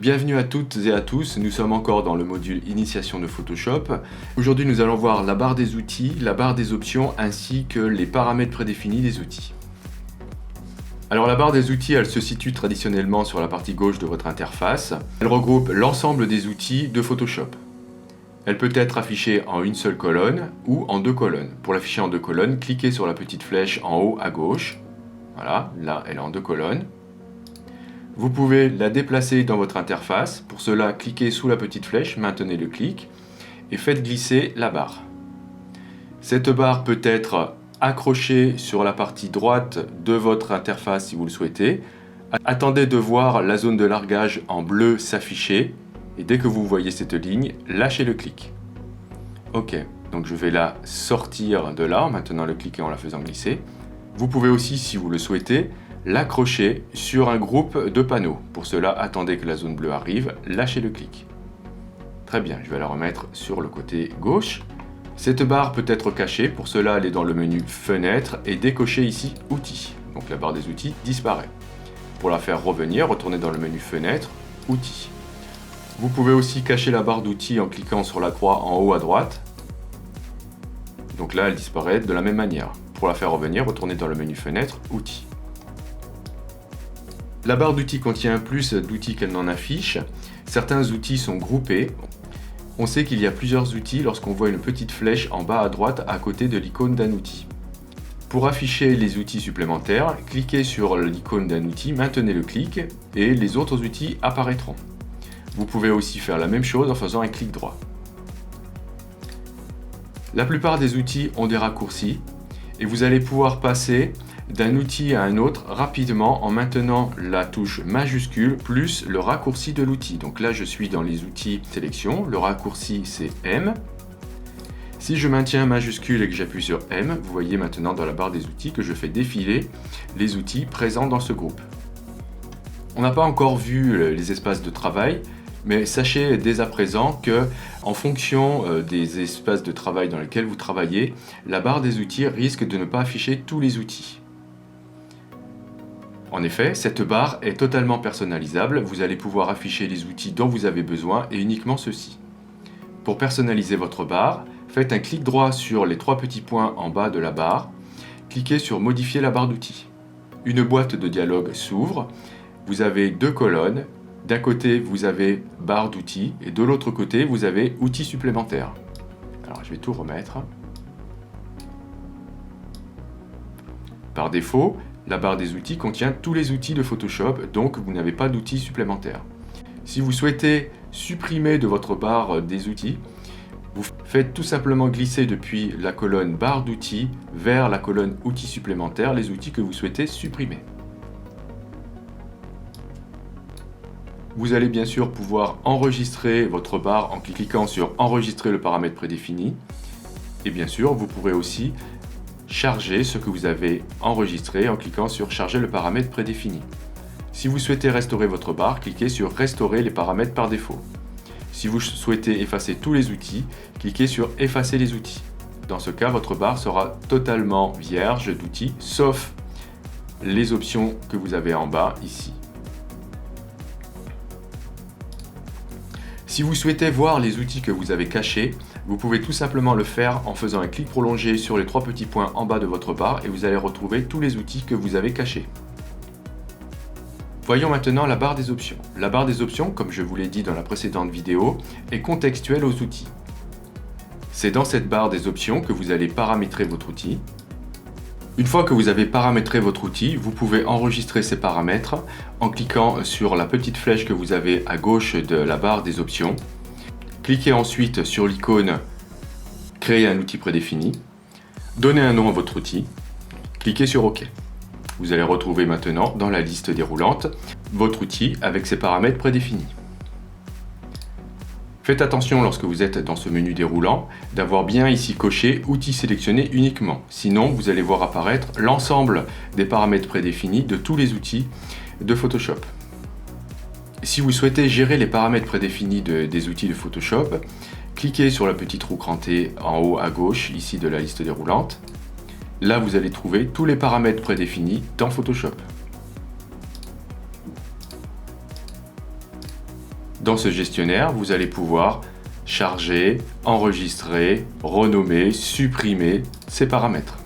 Bienvenue à toutes et à tous, nous sommes encore dans le module Initiation de Photoshop. Aujourd'hui nous allons voir la barre des outils, la barre des options ainsi que les paramètres prédéfinis des outils. Alors la barre des outils, elle se situe traditionnellement sur la partie gauche de votre interface. Elle regroupe l'ensemble des outils de Photoshop. Elle peut être affichée en une seule colonne ou en deux colonnes. Pour l'afficher en deux colonnes, cliquez sur la petite flèche en haut à gauche. Voilà, là elle est en deux colonnes. Vous pouvez la déplacer dans votre interface. Pour cela, cliquez sous la petite flèche, maintenez le clic et faites glisser la barre. Cette barre peut être accrochée sur la partie droite de votre interface si vous le souhaitez. Attendez de voir la zone de largage en bleu s'afficher et dès que vous voyez cette ligne, lâchez le clic. Ok, donc je vais la sortir de là en maintenant le clic et en la faisant glisser. Vous pouvez aussi, si vous le souhaitez, l'accrocher sur un groupe de panneaux. Pour cela, attendez que la zone bleue arrive, lâchez le clic. Très bien, je vais la remettre sur le côté gauche. Cette barre peut être cachée, pour cela, elle est dans le menu Fenêtre et décochez ici Outils. Donc la barre des outils disparaît. Pour la faire revenir, retournez dans le menu Fenêtre, Outils. Vous pouvez aussi cacher la barre d'outils en cliquant sur la croix en haut à droite. Donc là, elle disparaît de la même manière. Pour la faire revenir, retournez dans le menu Fenêtre, Outils. La barre d'outils contient plus d'outils qu'elle n'en affiche. Certains outils sont groupés. On sait qu'il y a plusieurs outils lorsqu'on voit une petite flèche en bas à droite à côté de l'icône d'un outil. Pour afficher les outils supplémentaires, cliquez sur l'icône d'un outil, maintenez le clic et les autres outils apparaîtront. Vous pouvez aussi faire la même chose en faisant un clic droit. La plupart des outils ont des raccourcis et vous allez pouvoir passer d'un outil à un autre rapidement en maintenant la touche majuscule plus le raccourci de l'outil. Donc là je suis dans les outils sélection, le raccourci c'est M. Si je maintiens majuscule et que j'appuie sur M, vous voyez maintenant dans la barre des outils que je fais défiler les outils présents dans ce groupe. On n'a pas encore vu les espaces de travail, mais sachez dès à présent que, en fonction des espaces de travail dans lesquels vous travaillez, la barre des outils risque de ne pas afficher tous les outils. En effet, cette barre est totalement personnalisable, vous allez pouvoir afficher les outils dont vous avez besoin et uniquement ceux-ci. Pour personnaliser votre barre, faites un clic droit sur les trois petits points en bas de la barre, cliquez sur Modifier la barre d'outils. Une boîte de dialogue s'ouvre, vous avez deux colonnes, d'un côté vous avez barre d'outils et de l'autre côté vous avez outils supplémentaires. Alors je vais tout remettre. Par défaut, la barre des outils contient tous les outils de Photoshop, donc vous n'avez pas d'outils supplémentaires. Si vous souhaitez supprimer de votre barre des outils, vous faites tout simplement glisser depuis la colonne barre d'outils vers la colonne outils supplémentaires les outils que vous souhaitez supprimer. Vous allez bien sûr pouvoir enregistrer votre barre en cliquant sur Enregistrer le paramètre prédéfini. Et bien sûr, vous pourrez aussi charger ce que vous avez enregistré en cliquant sur Charger le paramètre prédéfini. Si vous souhaitez restaurer votre barre, cliquez sur Restaurer les paramètres par défaut. Si vous souhaitez effacer tous les outils, cliquez sur Effacer les outils. Dans ce cas, votre barre sera totalement vierge d'outils, sauf les options que vous avez en bas ici. Si vous souhaitez voir les outils que vous avez cachés, vous pouvez tout simplement le faire en faisant un clic prolongé sur les trois petits points en bas de votre barre et vous allez retrouver tous les outils que vous avez cachés. Voyons maintenant la barre des options. La barre des options, comme je vous l'ai dit dans la précédente vidéo, est contextuelle aux outils. C'est dans cette barre des options que vous allez paramétrer votre outil. Une fois que vous avez paramétré votre outil, vous pouvez enregistrer ces paramètres en cliquant sur la petite flèche que vous avez à gauche de la barre des options. Cliquez ensuite sur l'icône Créer un outil prédéfini. Donnez un nom à votre outil. Cliquez sur OK. Vous allez retrouver maintenant dans la liste déroulante votre outil avec ses paramètres prédéfinis. Faites attention lorsque vous êtes dans ce menu déroulant d'avoir bien ici coché Outils sélectionnés uniquement. Sinon, vous allez voir apparaître l'ensemble des paramètres prédéfinis de tous les outils de Photoshop. Si vous souhaitez gérer les paramètres prédéfinis des outils de Photoshop, cliquez sur la petite roue crantée en haut à gauche ici de la liste déroulante. Là, vous allez trouver tous les paramètres prédéfinis dans Photoshop. Dans ce gestionnaire, vous allez pouvoir charger, enregistrer, renommer, supprimer ces paramètres.